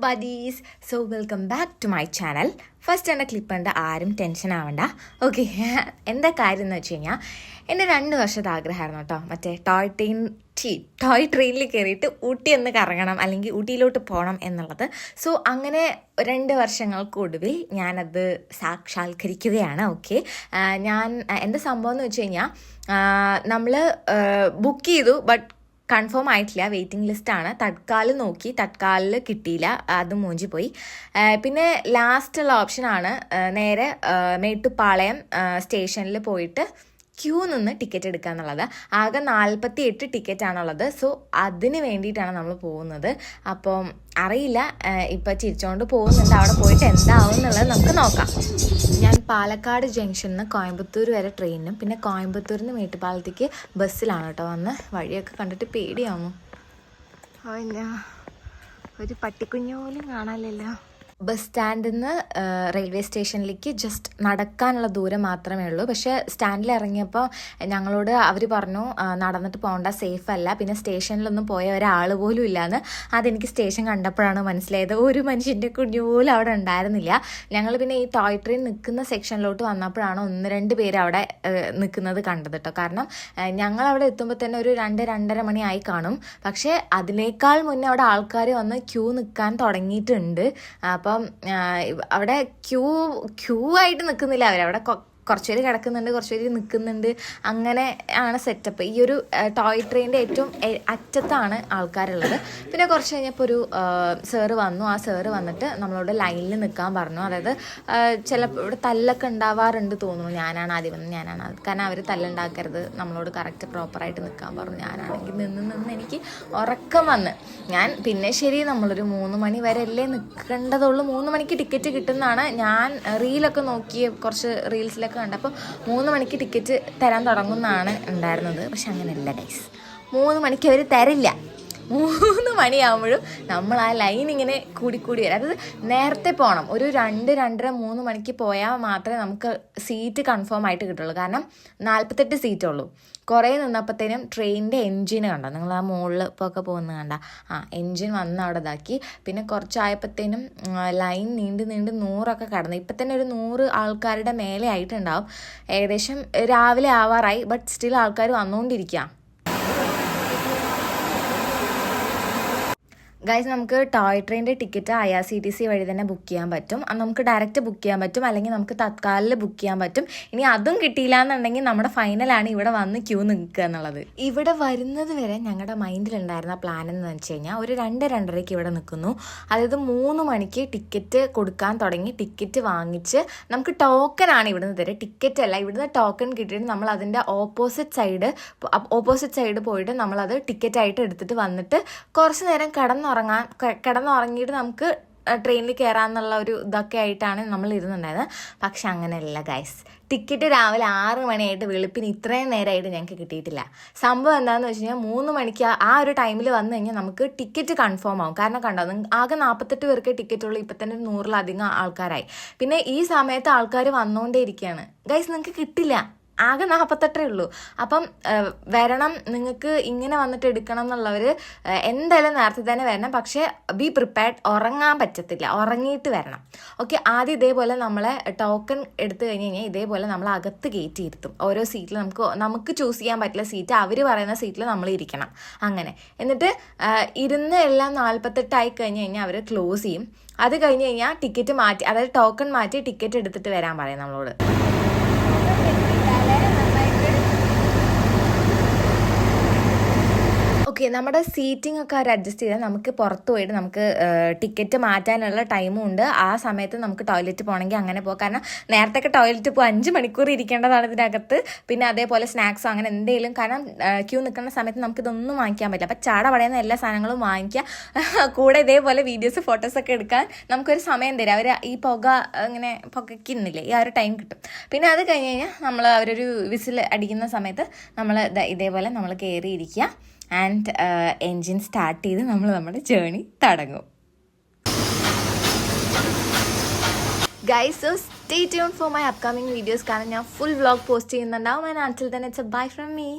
buddies, so welcome back to my channel. First എൻ്റെ clip കണ്ട് ആരും ടെൻഷൻ ആവണ്ട. ഓക്കെ, എന്താ കാര്യം എന്ന് വെച്ച് കഴിഞ്ഞാൽ എൻ്റെ 2 വർഷത്തെ ആഗ്രഹമായിരുന്നു കേട്ടോ, മറ്റേ ടോയ് ട്രെയിനിൽ കയറിയിട്ട് ഊട്ടി ഒന്ന് കറങ്ങണം അല്ലെങ്കിൽ ഊട്ടിയിലോട്ട് പോകണം എന്നുള്ളത്. സോ അങ്ങനെ 2 വർഷങ്ങൾക്കൊടുവിൽ ഞാനത് സാക്ഷാത്കരിക്കുകയാണ്. ഓക്കെ, എന്താ സംഭവം എന്ന് വെച്ച് കഴിഞ്ഞാൽ നമ്മൾ ബുക്ക് ചെയ്തു, ബട്ട് കൺഫേം ആയിട്ടില്ല, വെയിറ്റിംഗ് ലിസ്റ്റാണ്. തത്കാലം നോക്കി, തത്കാലിൽ കിട്ടിയില്ല, അത് മൂഞ്ചി പോയി. പിന്നെ ലാസ്റ്റുള്ള ഓപ്ഷനാണ് നേരെ മേട്ടുപ്പാളയം സ്റ്റേഷനിൽ പോയിട്ട് ക്യൂ നിന്ന് ടിക്കറ്റ് എടുക്കുക എന്നുള്ളത്. ആകെ 48 ടിക്കറ്റാണുള്ളത്. സോ അതിന് വേണ്ടിയിട്ടാണ് നമ്മൾ പോകുന്നത്. അപ്പം അറിയില്ല, ഇപ്പം ചിരിച്ചുകൊണ്ട് പോകുന്നുണ്ട്, അവിടെ പോയിട്ട് എന്താവും എന്നുള്ളത് നമുക്ക് നോക്കാം. ഞാൻ പാലക്കാട് ജംഗ്ഷനിൽ നിന്ന് കോയമ്പത്തൂർ വരെ ട്രെയിനും പിന്നെ കോയമ്പത്തൂരിൽ നിന്ന് മേട്ടുപ്പാലത്തേക്ക് ബസ്സിലാണ് കേട്ടോ വന്ന്. വഴിയൊക്കെ കണ്ടിട്ട് പേടിയാവുന്നു. ഒരു പട്ടിക്കുഞ്ഞു പോലും കാണാനില്ലല്ലോ. ബസ് സ്റ്റാൻഡിൽ നിന്ന് റെയിൽവേ സ്റ്റേഷനിലേക്ക് ജസ്റ്റ് നടക്കാനുള്ള ദൂരം മാത്രമേ ഉള്ളൂ. പക്ഷേ സ്റ്റാൻഡിൽ ഇറങ്ങിയപ്പോൾ ഞങ്ങളോട് അവർ പറഞ്ഞു നടന്നിട്ട് പോകേണ്ട, സേഫ് അല്ല. പിന്നെ സ്റ്റേഷനിലൊന്നും പോയ ഒരാൾ പോലും ഇല്ലയെന്ന്. അതെനിക്ക് സ്റ്റേഷൻ കണ്ടപ്പോഴാണ് മനസ്സിലായത്. ഒരു മനുഷ്യൻ്റെ കുഞ്ഞു പോലും അവിടെ ഉണ്ടായിരുന്നില്ല. ഞങ്ങൾ പിന്നെ ഈ ടോയ് ട്രെയിൻ നിൽക്കുന്ന സെക്ഷനിലോട്ട് വന്നപ്പോഴാണ് 1-2 പേര് അവിടെ നിൽക്കുന്നത് കണ്ടത് കേട്ടോ. കാരണം ഞങ്ങളവിടെ എത്തുമ്പോൾ തന്നെ ഒരു 2-2:30 മണി ആയി കാണും. പക്ഷേ അതിനേക്കാൾ മുന്നേ അവിടെ ആൾക്കാർ വന്ന് ക്യൂ നിൽക്കാൻ തുടങ്ങിയിട്ടുണ്ട്. അപ്പം അവിടെ ക്യൂ ആയിട്ട് നിൽക്കുന്നില്ല, അവരവിടെ കുറച്ച് പേര് കിടക്കുന്നുണ്ട്, കുറച്ച് പേര് നിൽക്കുന്നുണ്ട്. അങ്ങനെ ആണ് സെറ്റപ്പ്. ഈ ഒരു ടോയ് ട്രെയിനിൻ്റെ ഏറ്റവും അറ്റത്താണ് ആൾക്കാരുള്ളത്. പിന്നെ കുറച്ച് കഴിഞ്ഞപ്പോൾ ഒരു സാറ് വന്നു. ആ സാറ് വന്നിട്ട് നമ്മളോട് ലൈനിൽ നിൽക്കാൻ പറഞ്ഞു. അതായത് ചിലപ്പോൾ ഇവിടെ തല്ലൊക്കെ ഉണ്ടാവാറുണ്ട് തോന്നുന്നു. ഞാനാണ് ആദ്യം വന്നത്, കാരണം അവർ തല്ലുണ്ടാക്കരുത്, നമ്മളോട് കറക്റ്റ് പ്രോപ്പറായിട്ട് നിൽക്കാൻ പറഞ്ഞു. ഞാനാണെങ്കിൽ നിന്ന് എനിക്ക് ഉറക്കം വന്ന് പിന്നെ ശരി, നമ്മളൊരു 3 മണി വരെ അല്ലേ നിൽക്കേണ്ടതുള്ളൂ, 3 മണിക്ക് ടിക്കറ്റ് കിട്ടുന്നതാണ്. ഞാൻ റീലൊക്കെ നോക്കി, കുറച്ച് റീൽസിലൊക്കെ കണ്ടപ്പോൾ 3 മണിക്ക് ടിക്കറ്റ് തരാൻ തുടങ്ങുന്നതാണ് ഉണ്ടായിരുന്നത്. പക്ഷെ അങ്ങനെയല്ല ഗൈസ്, 3 മണിക്ക് അവർ തരില്ല. 3 മണിയാകുമ്പോഴും നമ്മൾ ആ ലൈൻ ഇങ്ങനെ കൂടി വരും. അതായത് നേരത്തെ പോകണം. ഒരു 2-2:30-3 മണിക്ക് പോയാൽ മാത്രമേ നമുക്ക് സീറ്റ് കൺഫേം ആയിട്ട് കിട്ടുള്ളൂ. കാരണം 48 സീറ്റേ ഉള്ളൂ. കുറേ നിന്നപ്പോഴത്തേനും ട്രെയിനിൻ്റെ എൻജിൻ കണ്ടോ, നിങ്ങൾ ആ മുകളിൽ ഇപ്പോൾ ഒക്കെ പോകുന്നത് കണ്ട, എൻജിൻ വന്ന് അവിടെ ഇതാക്കി. പിന്നെ കുറച്ചായപ്പോഴത്തേനും ലൈൻ നീണ്ട് 100 കടന്നു. ഇപ്പം തന്നെ ഒരു 100 ആൾക്കാരുടെ മേലെ ആയിട്ടുണ്ടാവും. ഏകദേശം രാവിലെ ആവാറായി, ബട്ട് സ്റ്റിൽ ആൾക്കാർ വന്നുകൊണ്ടിരിക്കുക. ഗൈസ്, നമുക്ക് ടോയ് ട്രെയിനിൻ്റെ ടിക്കറ്റ് IRCTC വഴി തന്നെ ബുക്ക് ചെയ്യാൻ പറ്റും. നമുക്ക് ഡയറക്റ്റ് ബുക്ക് ചെയ്യാൻ പറ്റും, അല്ലെങ്കിൽ നമുക്ക് തത്കാലിൽ ബുക്ക് ചെയ്യാൻ പറ്റും. ഇനി അതും കിട്ടിയില്ല എന്നുണ്ടെങ്കിൽ നമ്മുടെ ഫൈനലാണ് ഇവിടെ വന്ന് ക്യൂ നിൽക്കുക എന്നുള്ളത്. ഇവിടെ വരുന്നത് വരെ ഞങ്ങളുടെ മൈൻഡിലുണ്ടായിരുന്ന പ്ലാൻ എന്ന് വെച്ച് കഴിഞ്ഞാൽ ഒരു 2-2:30 ഇവിടെ നിൽക്കുന്നു. അതായത് 3 മണിക്ക് ടിക്കറ്റ് കൊടുക്കാൻ തുടങ്ങി, ടിക്കറ്റ് വാങ്ങിച്ച് നമുക്ക് ടോക്കനാണ് ഇവിടുന്ന് തരുക, ടിക്കറ്റ് അല്ല. ഇവിടുന്ന് ടോക്കൺ കിട്ടിയിട്ട് നമ്മൾ അതിൻ്റെ ഓപ്പോസിറ്റ് സൈഡ് പോയിട്ട് നമ്മളത് ടിക്കറ്റായിട്ട് എടുത്തിട്ട് വന്നിട്ട് കുറച്ച് നേരം കിടന്നുറങ്ങിയിട്ട് നമുക്ക് ട്രെയിനിൽ കയറാമെന്നുള്ള ഒരു ഇതൊക്കെ ആയിട്ടാണ് നമ്മൾ ഇരുന്നുണ്ടായത്. പക്ഷെ അങ്ങനെയല്ല ഗൈസ്, ടിക്കറ്റ് രാവിലെ 6 മണിയായിട്ട് വെളുപ്പിന് ഇത്രയും നേരമായിട്ട് ഞങ്ങൾക്ക് കിട്ടിയിട്ടില്ല. സംഭവം എന്താണെന്ന് വെച്ച് കഴിഞ്ഞാൽ 3 മണിക്ക് ആ ഒരു ടൈമിൽ വന്നു കഴിഞ്ഞാൽ നമുക്ക് ടിക്കറ്റ് കൺഫേം ആവും. കാരണം കണ്ടോ, ആകെ 48 പേർക്ക് ടിക്കറ്റ് ഉള്ളൂ. ഇപ്പം തന്നെ 100-ലധികം ആൾക്കാരായി. പിന്നെ ഈ സമയത്ത് ആൾക്കാർ വന്നുകൊണ്ടേ ഇരിക്കുകയാണ് ഗൈസ്. നിങ്ങൾക്ക് കിട്ടില്ല, ആകെ 48 ഉള്ളൂ. അപ്പം വരണം, നിങ്ങൾക്ക് ഇങ്ങനെ വന്നിട്ട് എടുക്കണം എന്നുള്ളവർ എന്തായാലും നേരത്തെ തന്നെ വരണം. പക്ഷേ ബി പ്രിപ്പയർഡ്, ഉറങ്ങാൻ പറ്റത്തില്ല, ഉറങ്ങിയിട്ട് വരണം. ഓക്കെ, ആദ്യം ഇതേപോലെ നമ്മളെ ടോക്കൺ എടുത്തു കഴിഞ്ഞ് ഇതേപോലെ നമ്മൾ അകത്ത് കയറ്റിയിരുത്തും. ഓരോ സീറ്റിൽ നമുക്ക് ചൂസ് ചെയ്യാൻ പറ്റില്ല സീറ്റ്, അവർ പറയുന്ന സീറ്റിൽ നമ്മൾ ഇരിക്കണം. അങ്ങനെ എന്നിട്ട് ഇരുന്ന് എല്ലാം 48 ആയി കഴിഞ്ഞാൽ അവർ ക്ലോസ് ചെയ്യും. അത് കഴിഞ്ഞ് കഴിഞ്ഞാൽ ടിക്കറ്റ് മാറ്റി, അതായത് ടോക്കൺ മാറ്റി ടിക്കറ്റ് എടുത്തിട്ട് വരാൻ പറയും നമ്മളോട്. ഓക്കെ, നമ്മുടെ സീറ്റിംഗ് ഒക്കെ അവർ അഡ്ജസ്റ്റ് ചെയ്താൽ നമുക്ക് പുറത്ത് പോയിട്ട് നമുക്ക് ടിക്കറ്റ് മാറ്റാനുള്ള ടൈമും ഉണ്ട്. ആ സമയത്ത് നമുക്ക് ടോയ്ലറ്റ് പോകണമെങ്കിൽ അങ്ങനെ പോകാം. കാരണം നേരത്തെ ടോയ്ലറ്റ് പോകുക 5 മണിക്കൂർ ഇരിക്കേണ്ടതാണ് ഇതിനകത്ത്. പിന്നെ അതേപോലെ സ്നാക്സോ അങ്ങനെ എന്തെങ്കിലും, കാരണം ക്യൂ നിൽക്കുന്ന സമയത്ത് നമുക്കിതൊന്നും വാങ്ങിക്കാൻ പറ്റില്ല. അപ്പം ചാട പടയുന്ന എല്ലാ സാധനങ്ങളും വാങ്ങിക്കുക. കൂടെ ഇതേപോലെ വീഡിയോസ് ഫോട്ടോസൊക്കെ എടുക്കാൻ നമുക്കൊരു സമയം തരും. അവർ ഈ പുക ഇങ്ങനെ പുകയ്ക്കുന്നില്ലേ, ഈ ആ ഒരു ടൈം കിട്ടും. പിന്നെ അത് കഴിഞ്ഞ് കഴിഞ്ഞാൽ അവരൊരു വിസിൽ അടിക്കുന്ന സമയത്ത് നമ്മൾ ഇതേപോലെ നമ്മൾ കയറിയിരിക്കുക. ആൻഡ് എൻജിൻ സ്റ്റാർട്ട് ചെയ്ത് നമ്മൾ നമ്മുടെ ജേർണി തുടങ്ങും. Guys, so stay tuned for my upcoming videos. കാരണം ഞാൻ ഫുൾ വ്ളോഗ് പോസ്റ്റ് ചെയ്യുന്നുണ്ടാവും. And until then, it's a bye from me.